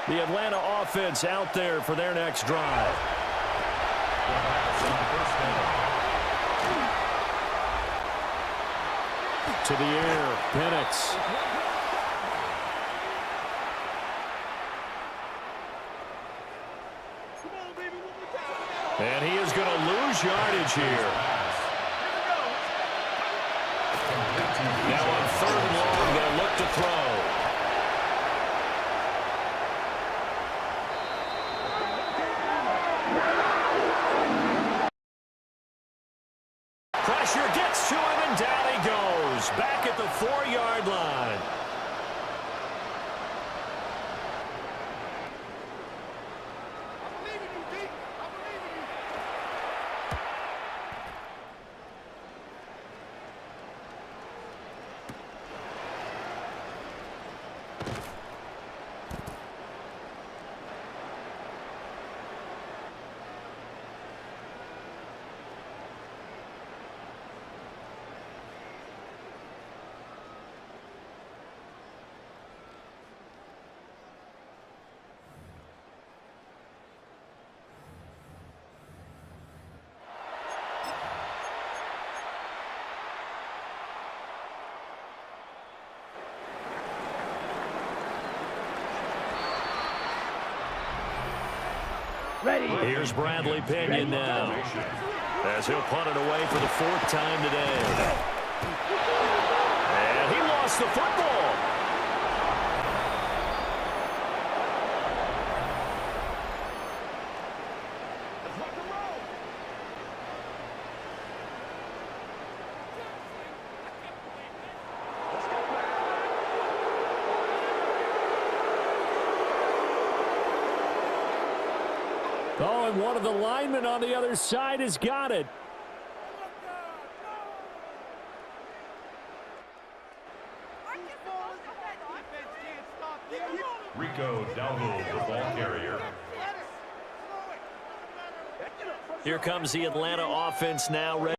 The Atlanta offense out there for their next drive. To the air, Penix. And he is going to lose yardage here. Now on 3rd and long, they'll look to throw. Pressure gets to him, and down he goes. Back at the 4-yard line. Ready. Here's Bradley Pinion now, as he'll punt it away for the 4th time today. And he lost the football. Oh, and one of the linemen on the other side has got it. Rico Dowdle, the ball carrier. Here comes the Atlanta offense now. Ready.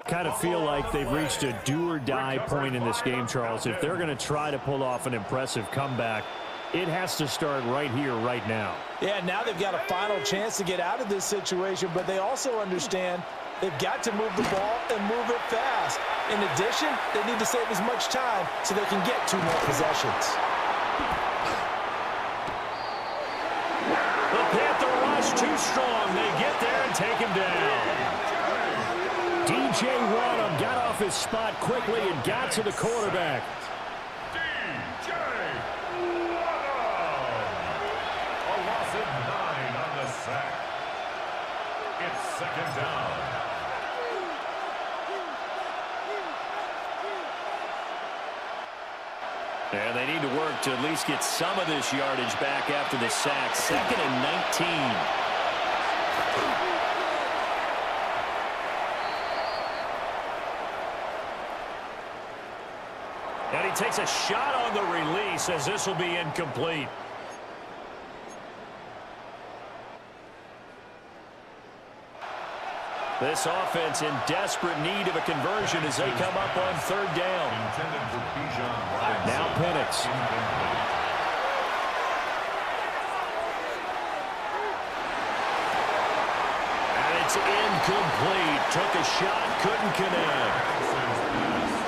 Kind of feel like they've reached a do-or-die point in this game, Charles. If they're going to try to pull off an impressive comeback, it has to start right here, right now. Yeah, now they've got a final chance to get out of this situation, but they also understand they've got to move the ball and move it fast. In addition, they need to save as much time so they can get 2 more possessions. The Panther rush too strong. They get there and take him down. DJ Wadham got off his spot quickly and got to the quarterback. DJ Wadham. A loss of 9 on the sack. It's 2nd down. And they need to work to at least get some of this yardage back after the sack. 2nd and 19. And he takes a shot on the release as this will be incomplete. This offense in desperate need of a conversion as they come up on 3rd down. yards. And it's incomplete. Took a shot, couldn't connect.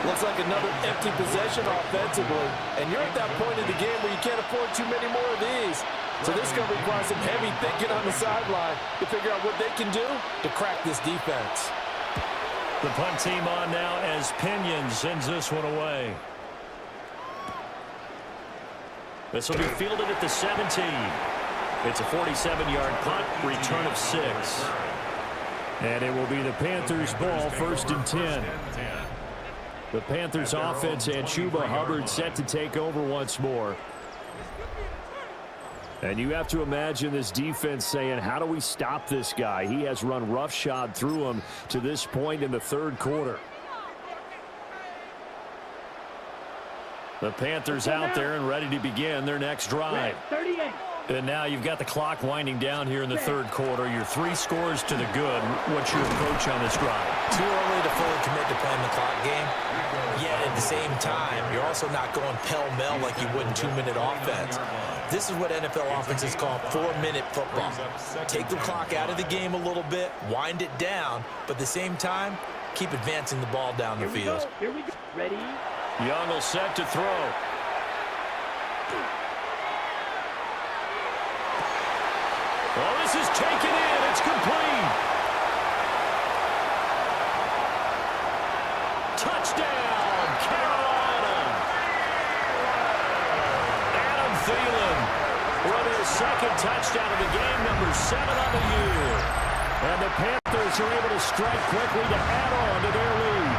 Looks like another empty possession offensively. And you're at that point in the game where you can't afford too many more of these. So this is going to require some heavy thinking on the sideline to figure out what they can do to crack this defense. The punt team on now as Pinion sends this one away. This will be fielded at the 17. It's a 47-yard punt, return of 6. And it will be the Panthers' ball, 1st and 10. The Panthers offense and Chuba Hubbard set to take over once more. And you have to imagine this defense saying, how do we stop this guy? He has run roughshod through him to this point in the 3rd quarter. The Panthers out there and ready to begin their next drive. 38. And now you've got the clock winding down here in the 3rd quarter. Your 3 scores to the good. What's your approach on this drive? Too early to fully commit to playing the clock game. Yet at the same time, you're also not going pell-mell like you would in 2-minute offense. This is what NFL offenses call 4-minute football. Take the clock out of the game a little bit, wind it down, but at the same time, keep advancing the ball down the field. Here we go. Ready? Young will set to throw. Oh, this is taken in. It's complete. Touchdown, Carolina. Adam Thielen running his 2nd touchdown of the game, number 7 on the year. And the Panthers are able to strike quickly to add on to their lead.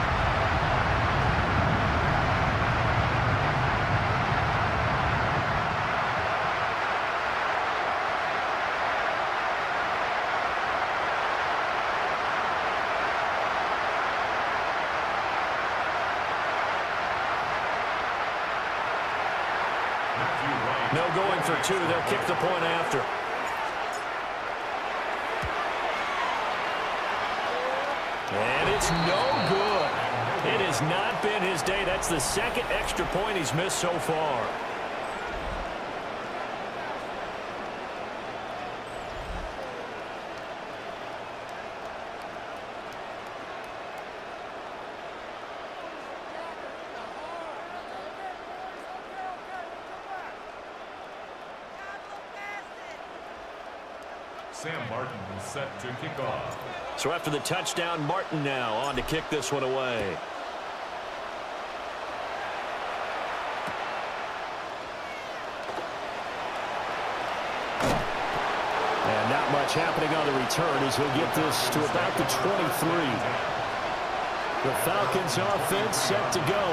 No going for 2. They'll kick the point after. And it's no good. It has not been his day. That's the 2nd extra point he's missed so far. Sam Martin is set to kick off. So after the touchdown, Martin now on to kick this one away. And not much happening on the return as he'll get this to about the 23. The Falcons offense set to go.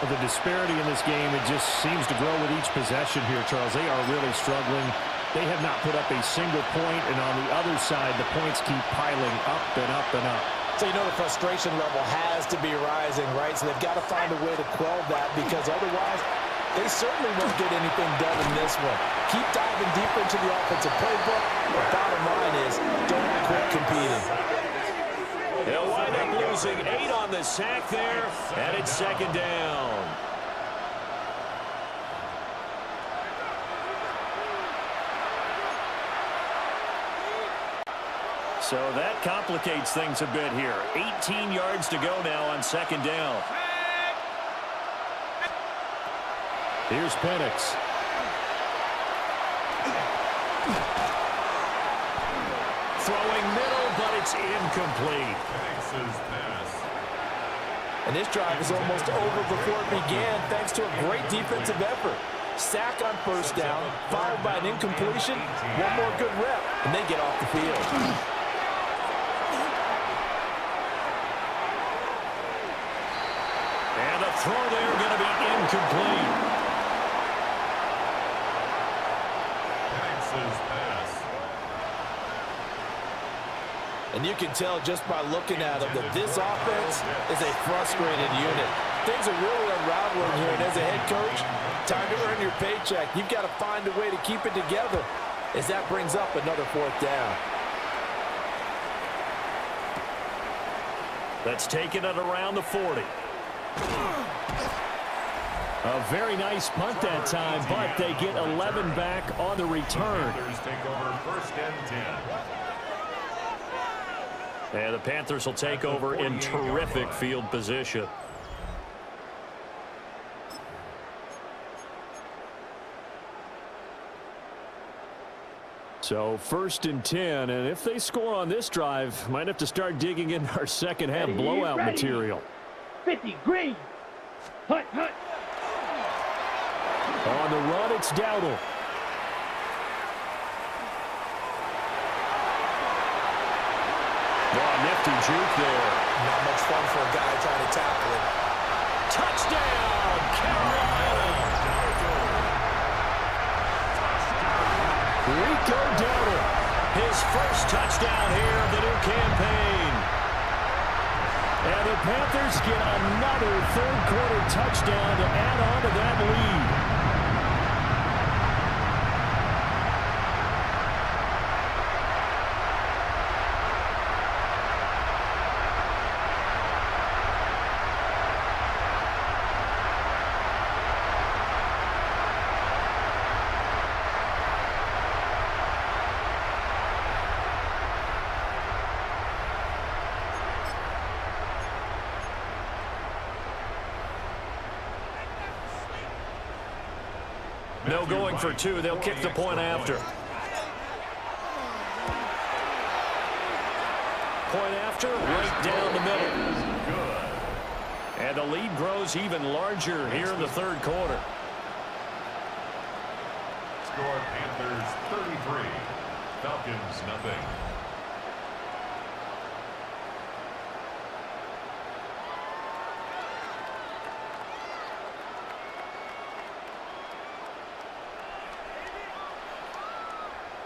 Well, the disparity in this game, it just seems to grow with each possession here, Charles. They are really struggling. They have not put up a single point, and on the other side, the points keep piling up and up and up. So you know the frustration level has to be rising, right? So they've got to find a way to quell that, because otherwise they certainly won't get anything done in this one. Keep diving deeper into the offensive playbook. The bottom line is don't quit competing. They'll wind up losing 8 on the sack there, and it's 2nd down. So that complicates things a bit here. 18 yards to go now on 2nd down. Here's Penix. Throwing middle, but it's incomplete. Penix's pass. And this drive is almost over before it began, thanks to a great defensive effort. Sack on 1st down, followed by an incompletion, one more good rep, and they get off the field. And the throw there going to be incomplete. Penix's pass. And you can tell just by looking at them that this offense is a frustrated unit. Things are really unraveling here, and as a head coach, time to earn your paycheck. You've got to find a way to keep it together as that brings up another 4th down. That's taken it around the 40. A very nice punt that time, but they get 11 back on the return. Take over first and 10. And the Panthers will take over in terrific field position. So first and 10, and if they score on this drive, might have to start digging in our second half blowout material. 50 green. Hunt, hunt. On the run, it's Dowdle. Oh, nifty juke there. Not much fun for a guy trying to tackle it. Touchdown, Carolina. Rico Dowdle, his first touchdown here of the new campaign. And the Panthers get another third-quarter touchdown to add on to that lead. No going for two. They'll kick the point after. Point after, right down the middle. And the lead grows even larger here in the third quarter. Score Panthers 33, Falcons nothing.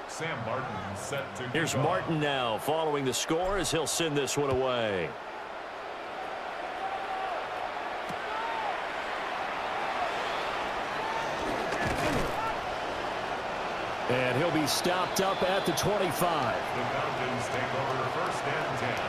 Sam Martin set to Here's Martin now following the score as he'll send this one away. And he'll be stopped up at the 25. The Falcons take over first and 10.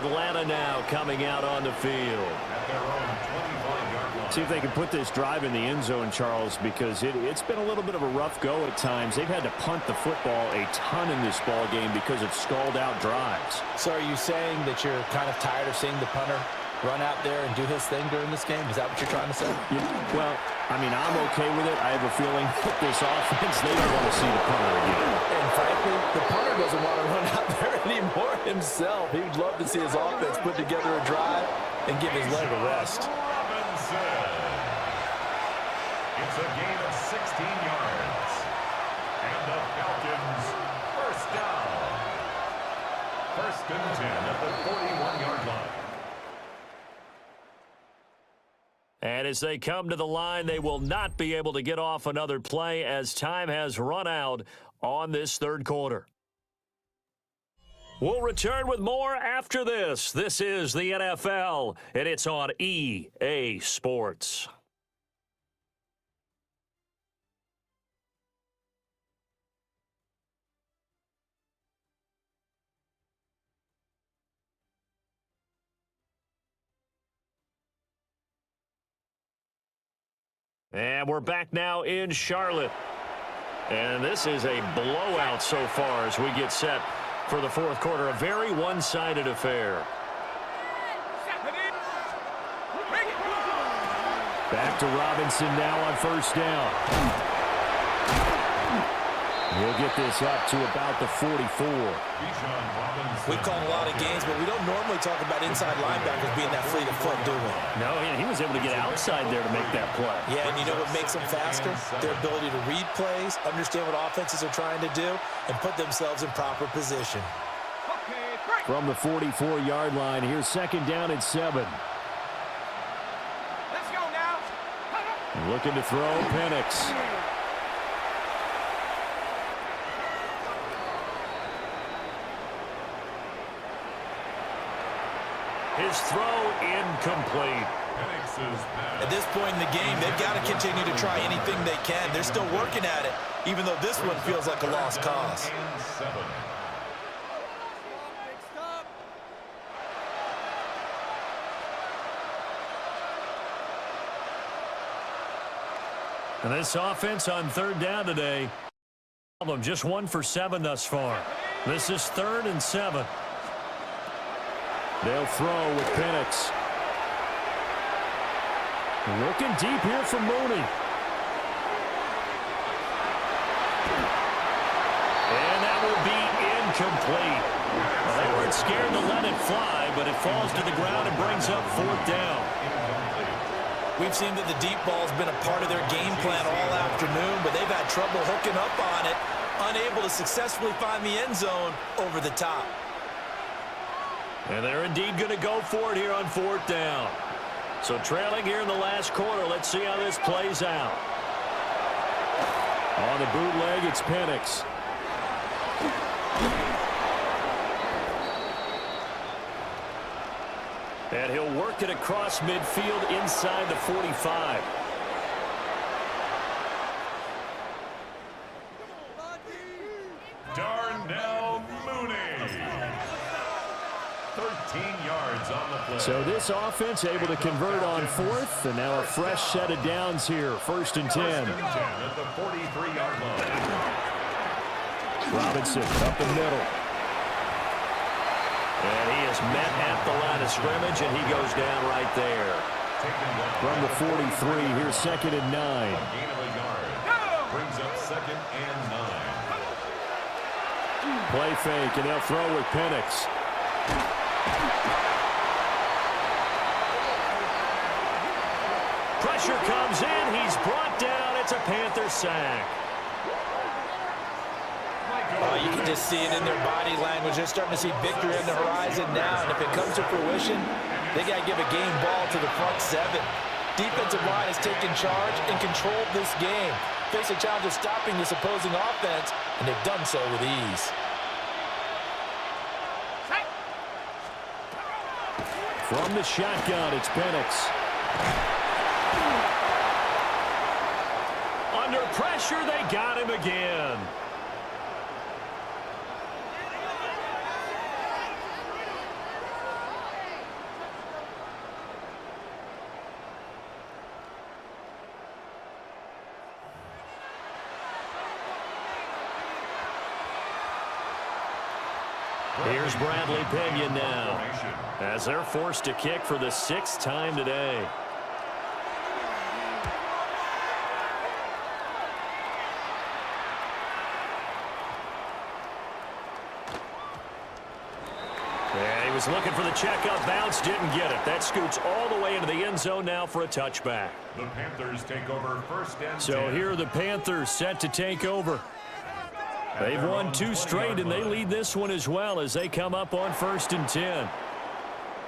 Atlanta now coming out on the field. At their own 25-yard line. See if they can put this drive in the end zone, Charles, because it's been a little bit of a rough go at times. They've had to punt the football a ton in this ball game because of stalled-out drives. So are you saying that you're kind of tired of seeing the punter run out there and do his thing during this game? Is that what you're trying to say? Yeah, well, I mean, I'm okay with it. I have a feeling that this offense, they don't want to see the punter again. And frankly, the punter doesn't want to run out there anymore himself. He'd love to see his offense put together a drive and give his leg a rest. It's a gain of 16 yards. And the Falcons first down. First and 10 at the 41-yard line. And as they come to the line, they will not be able to get off another play as time has run out on this third quarter. We'll return with more after this. This is the NFL, and it's on EA Sports. And we're back now in Charlotte. And this is a blowout so far as we get set for the fourth quarter. A very one-sided affair. Back to Robinson now on first down. He'll get this up to about the 44. We call a lot of games, but we don't normally talk about inside linebackers being that fleet of foot, do we? No, he was able to get outside there to make that play. Yeah, and you know what makes them faster? Their ability to read plays, understand what offenses are trying to do, and put themselves in proper position. From the 44-yard line, here's second down and 7. Let's go now. Looking to throw Penix. His throw incomplete. At this point in the game, they've got to continue to try anything they can. They're still working at it, even though this one feels like a lost cause. And this offense on third down today, just 1 for 7 thus far. This is 3rd and 7. They'll throw with Penix. Looking deep here for Mooney. And that will be incomplete. Well, they weren't scared to let it fly, but it falls to the ground and brings up 4th down. We've seen that the deep ball's been a part of their game plan all afternoon, but they've had trouble hooking up on it, unable to successfully find the end zone over the top. And they're indeed going to go for it here on 4th down. So trailing here in the last quarter, let's see how this plays out. On the bootleg, it's Penix. And he'll work it across midfield inside the 45. Darnell Mooney. 13 yards on the play. So this offense able to convert on 4th, and now a fresh set of downs here, 1st and 10. 1st and 10 at the 43-yard line. Robinson up the middle. And he is met at the line of scrimmage, and he goes down right there. From the 43, here's 2nd and 9. A gain of a yard. Brings up 2nd and 9. Play fake, and they'll throw with Penix. Pressure comes in. He's brought down. It's a Panther sack. You can just see it in their body language. They're starting to see victory on the horizon now, and if it comes to fruition, they got to give a game ball to the front 7. Defensive line has taken charge and controlled this game. Face a challenge of stopping this opposing offense, and they've done so with ease. From the shotgun, it's Penix. Under pressure, they got him again. Here's Bradley Pena now, as they're forced to kick for the 6th time today. And he was looking for the checkup bounce, didn't get it. That scoots all the way into the end zone now for a touchback. The Panthers take over 1st and 10. So here are the Panthers set to take over. They've won 2 straight, and they lead this one as well as they come up on 1st and 10.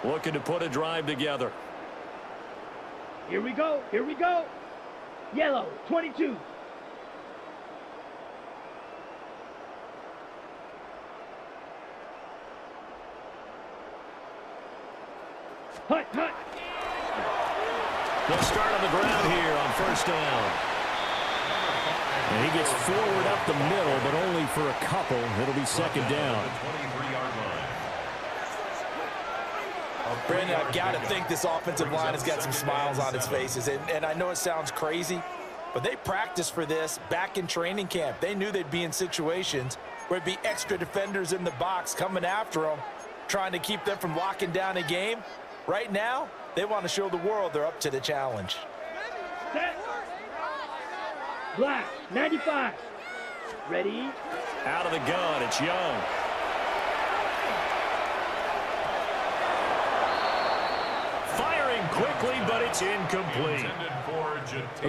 Looking to put a drive together. Here we go. Here we go. Yellow, 22. Hut, hut. They'll start on the ground here on 1st down. And he gets forward up the middle, but only for a couple. It'll be 2nd down. Brandon, I've got to think this offensive line has got some smiles on its faces. And I know it sounds crazy, but they practiced for this back in training camp. They knew they'd be in situations where it'd be extra defenders in the box coming after them, trying to keep them from locking down a game. Right now, they want to show the world they're up to the challenge. Set. Black, 95. Ready? Out of the gun, it's Young. Firing quickly, but it's incomplete.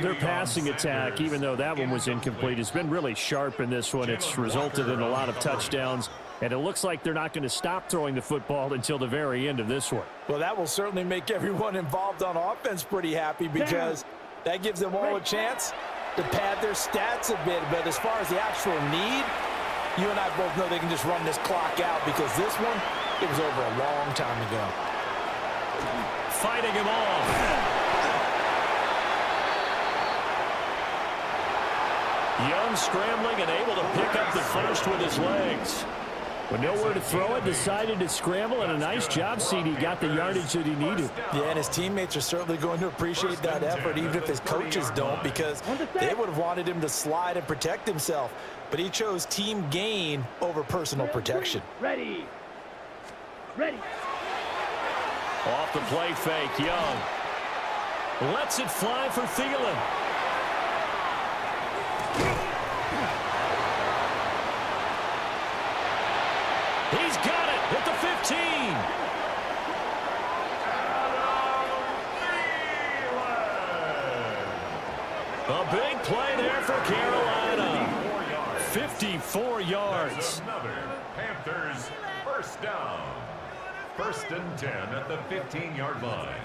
Their passing attack, even though that one was incomplete, has been really sharp in this one. It's resulted in a lot of touchdowns, and it looks like they're not going to stop throwing the football until the very end of this one. Well, that will certainly make everyone involved on offense pretty happy, because that gives them all a chance to pad their stats a bit. But as far as the actual need, you and I both know they can just run this clock out, because this one, it was over a long time ago. Fighting him off. Young scrambling and able to pick up the first with his legs. But nowhere to throw it, decided to scramble, and a nice job, CD. Got the yardage that he needed. Yeah, and his teammates are certainly going to appreciate that effort, even if his coaches don't, because they would have wanted him to slide and protect himself. But he chose team gain over personal protection. Ready. Ready. Off the play fake, Young. Lets it fly for Thielen. He's got it at the 15. A big play there for Carolina. 54 yards. Another Panthers first down. 1st and 10 at the 15-yard line.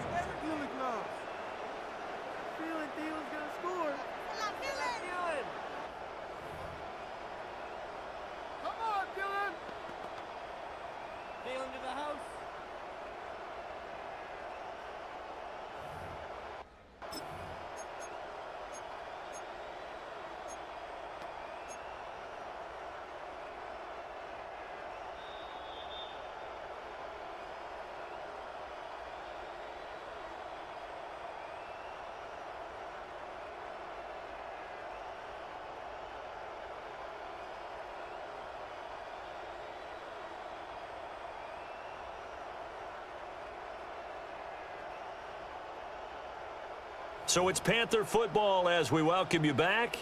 So it's Panther football as we welcome you back.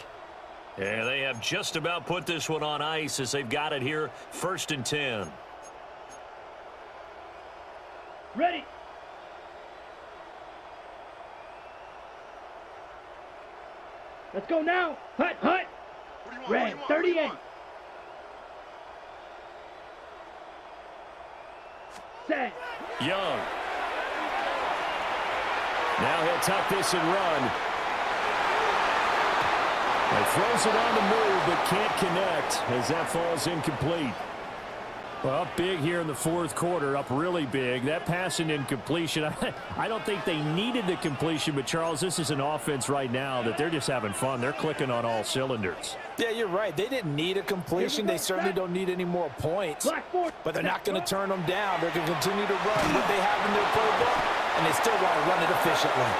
And they have just about put this one on ice as they've got it here, 1st and 10. Ready. Let's go now. Hut, hut. Red, 38. Set. Young. Now he'll tuck this and run. And throws it on the move, but can't connect as that falls incomplete. Well, up big here in the 4th quarter, up really big. That pass and incompletion, I don't think they needed the completion, but Charles, this is an offense right now that they're just having fun. They're clicking on all cylinders. Yeah, you're right. They didn't need a completion. They certainly don't need any more points. But they're not going to turn them down. They're going to continue to run what they have in their playbook, and they still want to run it efficiently.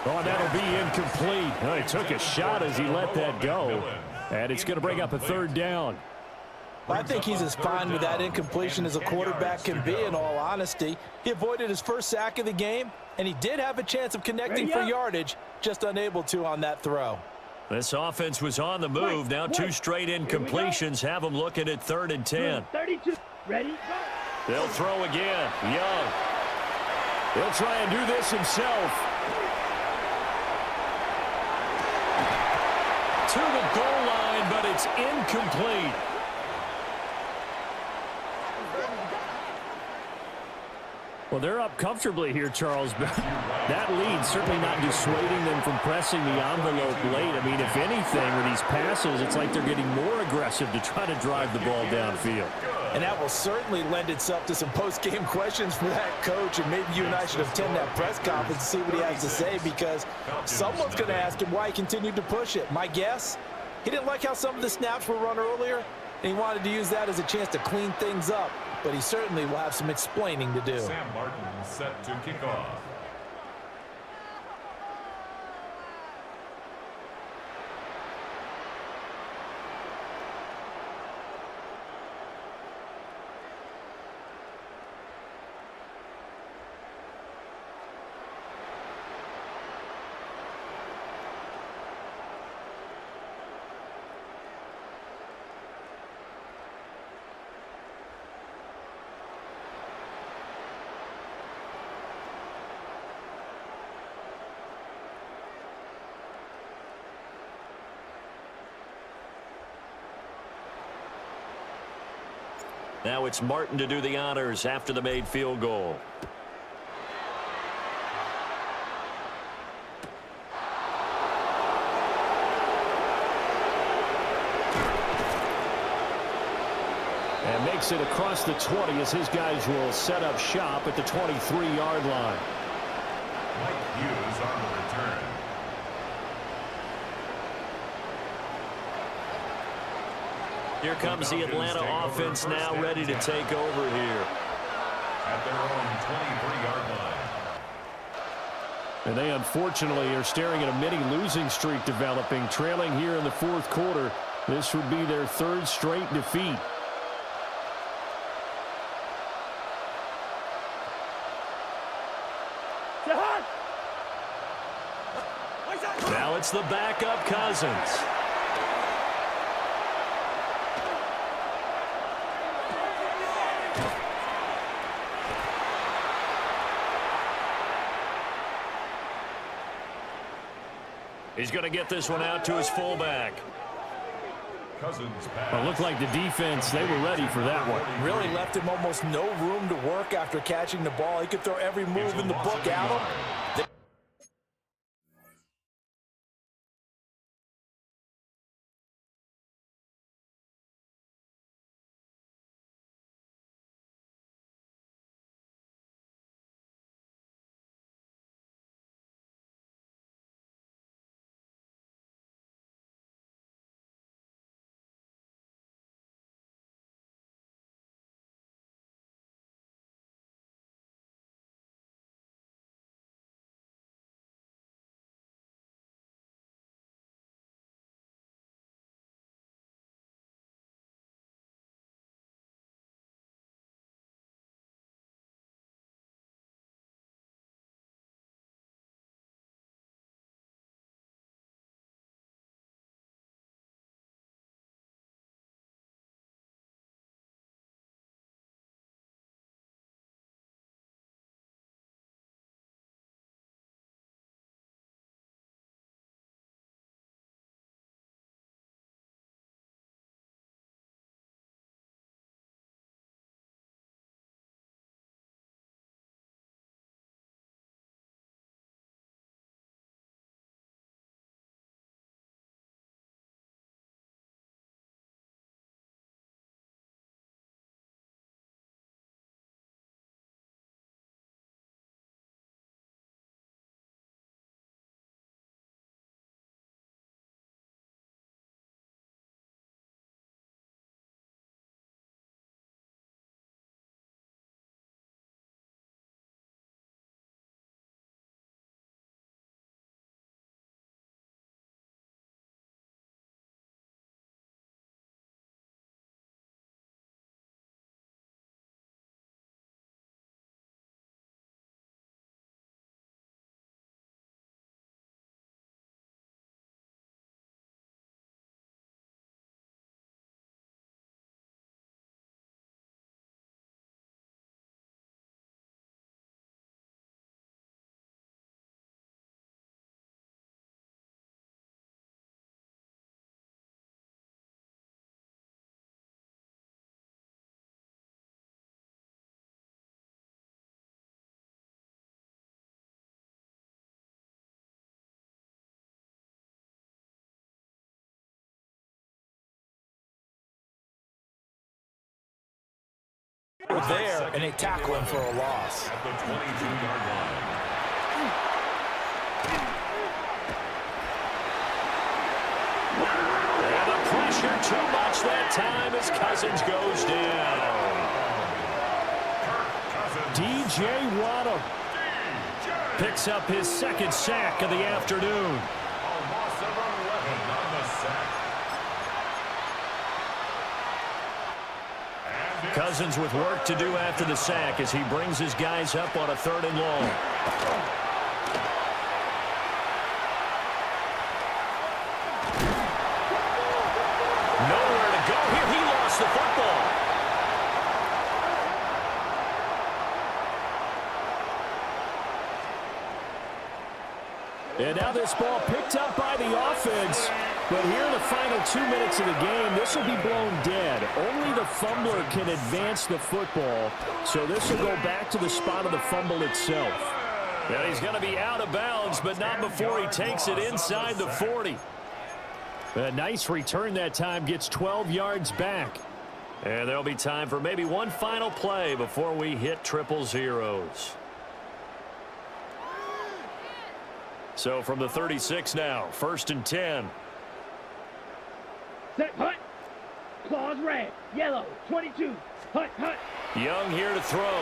Oh, that'll be incomplete. Oh, he took a shot as he let that go. And it's going to bring up a 3rd down. I think he's as fine with that incompletion as a quarterback can be, in all honesty. He avoided his first sack of the game, and he did have a chance of connecting for yardage, just unable to on that throw. This offense was on the move. Now 2 straight incompletions have them looking at 3rd and 10. 32. Ready, go. They'll throw again. Young. He'll try and do this himself. To the goal line, but it's incomplete. Well, they're up comfortably here, Charles, but that lead certainly not dissuading them from pressing the envelope late. I mean, if anything, with these passes, it's like they're getting more aggressive to try to drive the ball downfield. And that will certainly lend itself to some post-game questions for that coach, and maybe you and I should attend that press conference and see what he has to say, because someone's going to ask him why he continued to push it. My guess, he didn't like how some of the snaps were run earlier, and he wanted to use that as a chance to clean things up. But he certainly will have some explaining to do. Sam Martin set to kick off. Now it's Martin to do the honors after the made field goal. And makes it across the 20 as his guys will set up shop at the 23-yard line. Mike Hughes on the return. Here comes the Atlanta offense now ready to take over here. At their own 23-yard line. And they unfortunately are staring at a mini losing streak developing, trailing here in the fourth quarter. This would be their third straight defeat. Now it's the backup Cousins. He's going to get this one out to his fullback. Cousins Well, it looked like the defense, they were ready for that one. Really left him almost no room to work after catching the ball. He could throw every move in the book at him. There, and they tackle him for a loss. At the 22-yard line. And the pressure too much that time as Cousins goes down. DJ Waddle picks up his second sack of the afternoon. A loss of 11 on the sack. Cousins with work to do after the sack as he brings his guys up on a 3rd and long. Nowhere to go here. He lost the football. And now this ball picked up by the offense. But here in the final 2 minutes of the game, this will be blown dead. Only the fumbler can advance the football. So this will go back to the spot of the fumble itself. And he's going to be out of bounds, but not before he takes it inside the 40. A nice return that time, gets 12 yards back. And there'll be time for maybe one final play before we hit 000. So from the 36 now, 1st and 10. Set, hut. Claws red. Yellow. 22. Hut, hut. Young here to throw.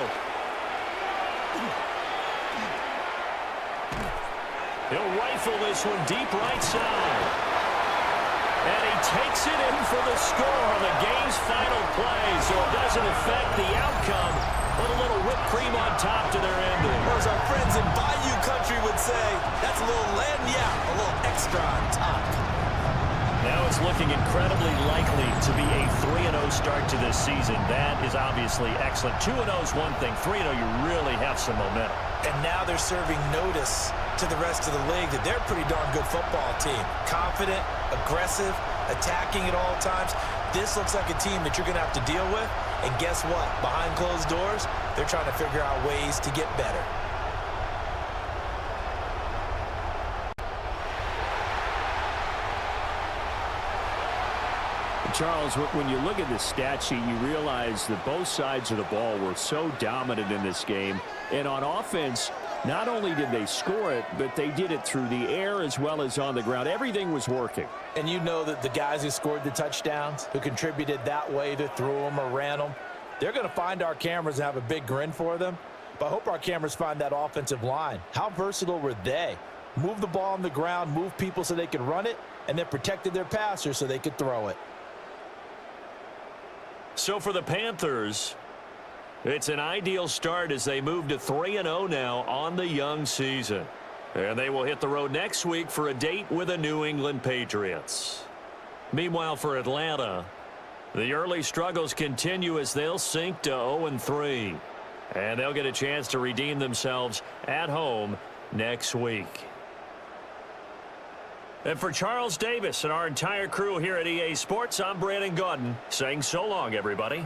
He'll rifle this one deep right side. And he takes it in for the score on the game's final play, so it doesn't affect the outcome, but a little whipped cream on top to their ending. Or as our friends in Bayou Country would say, that's a little lagniappe, a little extra on top. Now it's looking incredibly likely to be a 3-0 start to this season. That is obviously excellent. 2-0 is one thing. 3-0, you really have some momentum. And now they're serving notice to the rest of the league that they're a pretty darn good football team. Confident, aggressive, attacking at all times. This looks like a team that you're going to have to deal with. And guess what? Behind closed doors, they're trying to figure out ways to get better. Charles, when you look at the stat sheet, you realize that both sides of the ball were so dominant in this game. And on offense, not only did they score it, but they did it through the air as well as on the ground. Everything was working. And you know that the guys who scored the touchdowns, who contributed that way to throw them or ran them, they're going to find our cameras and have a big grin for them. But I hope our cameras find that offensive line. How versatile were they? Move the ball on the ground, move people so they could run it, and then protected their passers so they could throw it. So for the Panthers, it's an ideal start as they move to 3-0 now on the young season. And they will hit the road next week for a date with the New England Patriots. Meanwhile, for Atlanta, the early struggles continue as they'll sink to 0-3. And they'll get a chance to redeem themselves at home next week. And for Charles Davis and our entire crew here at EA Sports, I'm Brandon Gaudin saying so long, everybody.